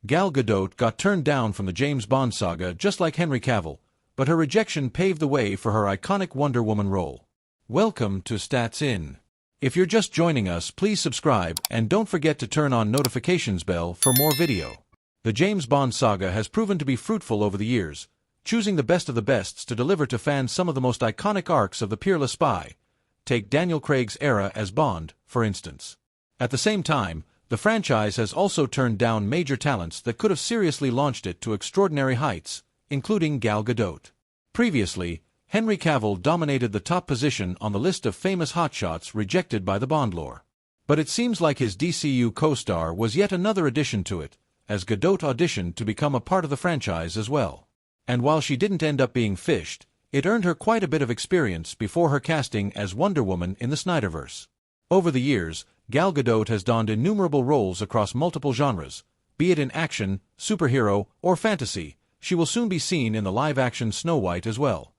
Gal Gadot got turned down from the James Bond saga just like Henry Cavill, but her rejection paved the way for her iconic Wonder Woman role. Welcome to Stats In. If you're just joining us, please subscribe and don't forget to turn on notifications bell for more video. The James Bond saga has proven to be fruitful over the years, choosing the best of the bests to deliver to fans some of the most iconic arcs of the peerless spy. Take Daniel Craig's era as Bond, for instance. At the same time, the franchise has also turned down major talents that could have seriously launched it to extraordinary heights, including Gal Gadot. Previously, Henry Cavill dominated the top position on the list of famous hotshots rejected by the Bond lore. But it seems like his DCU co-star was yet another addition to it, as Gadot auditioned to become a part of the franchise as well. And while she didn't end up being fished, it earned her quite a bit of experience before her casting as Wonder Woman in the Snyderverse. Over the years, Gal Gadot has donned innumerable roles across multiple genres, be it in action, superhero, or fantasy. She will soon be seen in the live-action Snow White as well.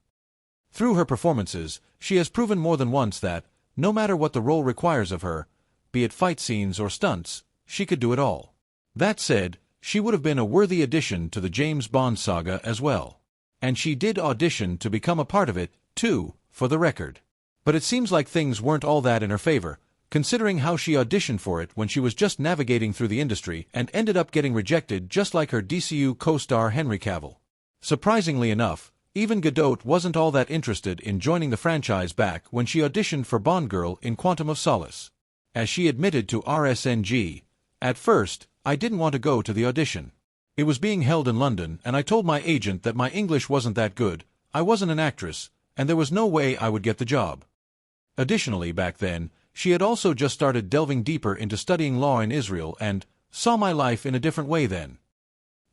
Through her performances, she has proven more than once that, no matter what the role requires of her, be it fight scenes or stunts, she could do it all. That said, she would have been a worthy addition to the James Bond saga as well. And she did audition to become a part of it, too, for the record. But it seems like things weren't all that in her favor, considering how she auditioned for it when she was just navigating through the industry and ended up getting rejected just like her DCU co-star Henry Cavill. Surprisingly enough, even Gadot wasn't all that interested in joining the franchise back when she auditioned for Bond Girl in Quantum of Solace. As she admitted to RSNG, "At first, I didn't want to go to the audition. It was being held in London and I told my agent that my English wasn't that good, I wasn't an actress, and there was no way I would get the job." Additionally, back then, she had also just started delving deeper into studying law in Israel and saw my life in a different way then.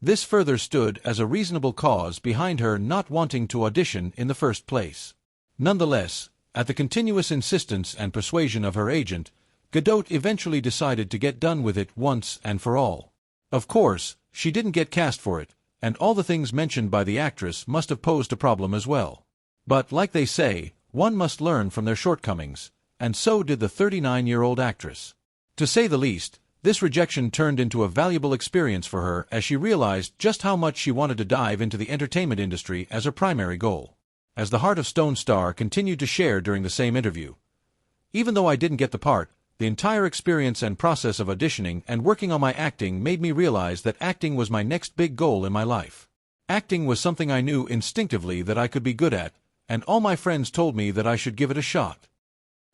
This further stood as a reasonable cause behind her not wanting to audition in the first place. Nonetheless, at the continuous insistence and persuasion of her agent, Gadot eventually decided to get done with it once and for all. Of course, she didn't get cast for it, and all the things mentioned by the actress must have posed a problem as well. But like they say, one must learn from their shortcomings, and so did the 39-year-old actress. To say the least, this rejection turned into a valuable experience for her as she realized just how much she wanted to dive into the entertainment industry as her primary goal. As the Heart of Stone star continued to share during the same interview, "Even though I didn't get the part, the entire experience and process of auditioning and working on my acting made me realize that acting was my next big goal in my life. Acting was something I knew instinctively that I could be good at, and all my friends told me that I should give it a shot."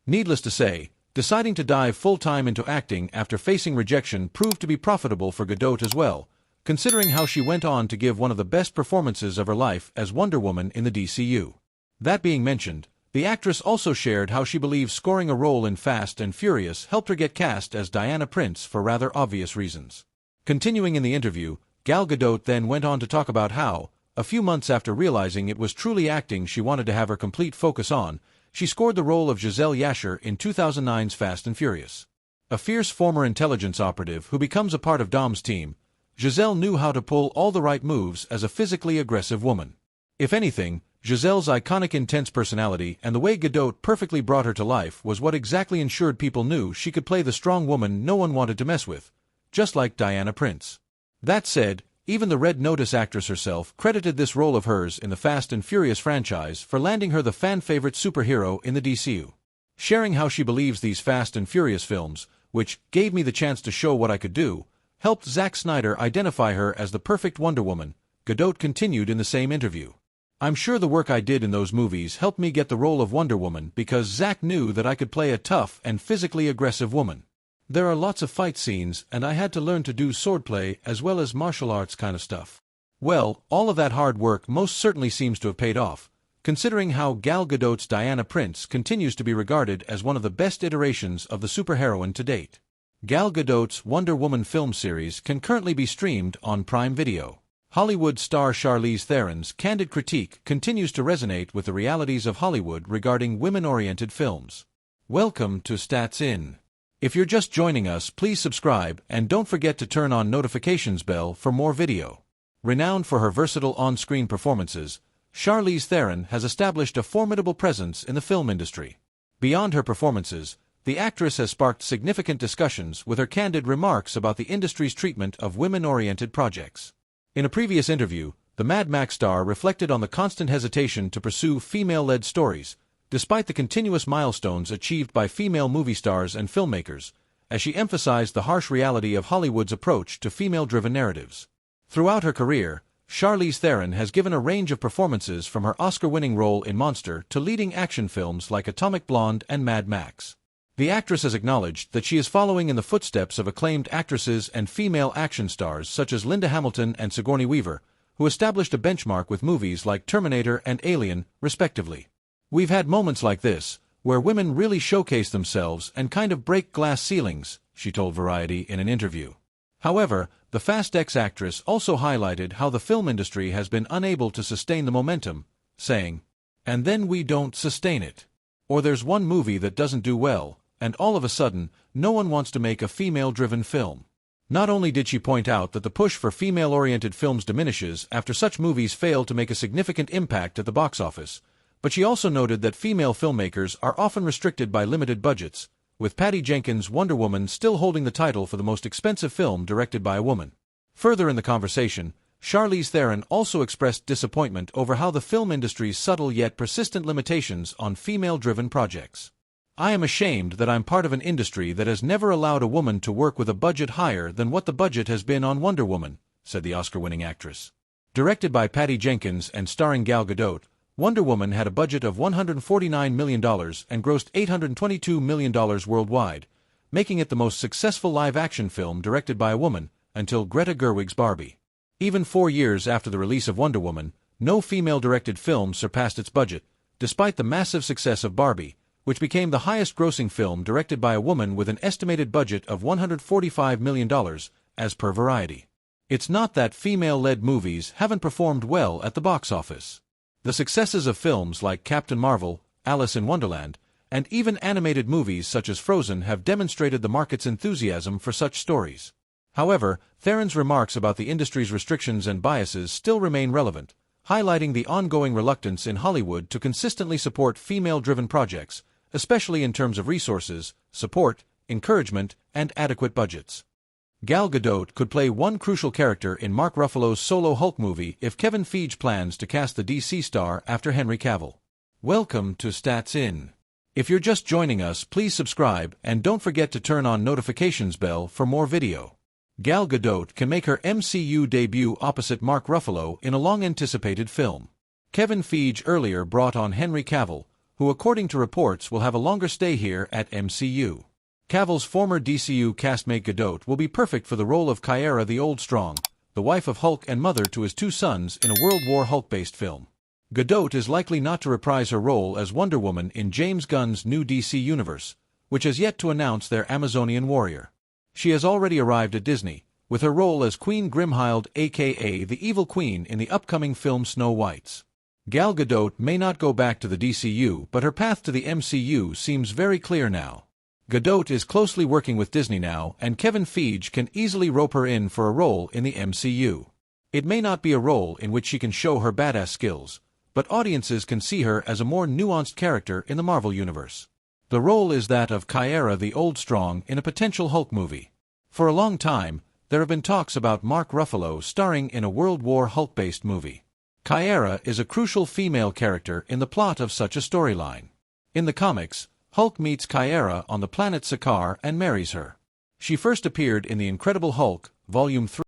Needless to say, deciding to dive full-time into acting after facing rejection proved to be profitable for Gadot as well, considering how she went on to give one of the best performances of her life as Wonder Woman in the DCU. That being mentioned, the actress also shared how she believes scoring a role in Fast and Furious helped her get cast as Diana Prince for rather obvious reasons. Continuing in the interview, Gal Gadot then went on to talk about how, a few months after realizing it was truly acting she wanted to have her complete focus on, she scored the role of Giselle Yasher in 2009's Fast and Furious. A fierce former intelligence operative who becomes a part of Dom's team, Giselle knew how to pull all the right moves as a physically aggressive woman. If anything, Giselle's iconic intense personality and the way Gadot perfectly brought her to life was what exactly ensured people knew she could play the strong woman no one wanted to mess with, just like Diana Prince. That said, even the Red Notice actress herself credited this role of hers in the Fast and Furious franchise for landing her the fan-favorite superhero in the DCU. Sharing how she believes these Fast and Furious films, which gave me the chance to show what I could do, helped Zack Snyder identify her as the perfect Wonder Woman, Gadot continued in the same interview. "I'm sure the work I did in those movies helped me get the role of Wonder Woman because Zack knew that I could play a tough and physically aggressive woman. There are lots of fight scenes and I had to learn to do swordplay as well as martial arts kind of stuff." Well, all of that hard work most certainly seems to have paid off, considering how Gal Gadot's Diana Prince continues to be regarded as one of the best iterations of the superheroine to date. Gal Gadot's Wonder Woman film series can currently be streamed on Prime Video. Hollywood star Charlize Theron's candid critique continues to resonate with the realities of Hollywood regarding women-oriented films. Welcome to Stats In. If you're just joining us, please subscribe and don't forget to turn on notifications bell for more video. Renowned for her versatile on-screen performances, Charlize Theron has established a formidable presence in the film industry. Beyond her performances, The actress has sparked significant discussions with her candid remarks about the industry's treatment of women-oriented projects. In a previous interview, the Mad Max star reflected on the constant hesitation to pursue female-led stories, despite the continuous milestones achieved by female movie stars and filmmakers, as she emphasized the harsh reality of Hollywood's approach to female-driven narratives. Throughout her career, Charlize Theron has given a range of performances from her Oscar-winning role in Monster to leading action films like Atomic Blonde and Mad Max. The actress has acknowledged that she is following in the footsteps of acclaimed actresses and female action stars such as Linda Hamilton and Sigourney Weaver, who established a benchmark with movies like Terminator and Alien, respectively. "We've had moments like this, where women really showcase themselves and kind of break glass ceilings," she told Variety in an interview. However, the Fast X actress also highlighted how the film industry has been unable to sustain the momentum, saying, "And then we don't sustain it. Or there's one movie that doesn't do well, and all of a sudden, no one wants to make a female-driven film." Not only did she point out that the push for female-oriented films diminishes after such movies fail to make a significant impact at the box office, but she also noted that female filmmakers are often restricted by limited budgets, with Patty Jenkins' Wonder Woman still holding the title for the most expensive film directed by a woman. Further in the conversation, Charlize Theron also expressed disappointment over how the film industry's subtle yet persistent limitations on female-driven projects. "I am ashamed that I'm part of an industry that has never allowed a woman to work with a budget higher than what the budget has been on Wonder Woman," said the Oscar-winning actress. Directed by Patty Jenkins and starring Gal Gadot, Wonder Woman had a budget of $149 million and grossed $822 million worldwide, making it the most successful live-action film directed by a woman until Greta Gerwig's Barbie. Even 4 years after the release of Wonder Woman, no female-directed film surpassed its budget, despite the massive success of Barbie, which became the highest-grossing film directed by a woman with an estimated budget of $145 million, as per Variety. It's not that female-led movies haven't performed well at the box office. The successes of films like Captain Marvel, Alice in Wonderland, and even animated movies such as Frozen have demonstrated the market's enthusiasm for such stories. However, Theron's remarks about the industry's restrictions and biases still remain relevant, highlighting the ongoing reluctance in Hollywood to consistently support female-driven projects, especially in terms of resources, support, encouragement, and adequate budgets. Gal Gadot could play one crucial character in Mark Ruffalo's solo Hulk movie if Kevin Feige plans to cast the DC star after Henry Cavill. Welcome to Stats In. If you're just joining us, please subscribe and don't forget to turn on notifications bell for more video. Gal Gadot can make her MCU debut opposite Mark Ruffalo in a long-anticipated film. Kevin Feige earlier brought on Henry Cavill, who according to reports will have a longer stay here at MCU. Cavill's former DCU castmate Gadot will be perfect for the role of Kyra the Old Strong, the wife of Hulk and mother to his 2 sons in a World War Hulk-based film. Gadot is likely not to reprise her role as Wonder Woman in James Gunn's new DC universe, which has yet to announce their Amazonian warrior. She has already arrived at Disney, with her role as Queen Grimhild aka the Evil Queen in the upcoming film Snow Whites. Gal Gadot may not go back to the DCU, but her path to the MCU seems very clear now. Gadot is closely working with Disney now, and Kevin Feige can easily rope her in for a role in the MCU. It may not be a role in which she can show her badass skills, but audiences can see her as a more nuanced character in the Marvel Universe. The role is that of Kyra the Old Strong in a potential Hulk movie. For a long time, there have been talks about Mark Ruffalo starring in a World War Hulk-based movie. Kyra is a crucial female character in the plot of such a storyline. In the comics, Hulk meets Kyra on the planet Sakaar and marries her. She first appeared in The Incredible Hulk, Volume 3.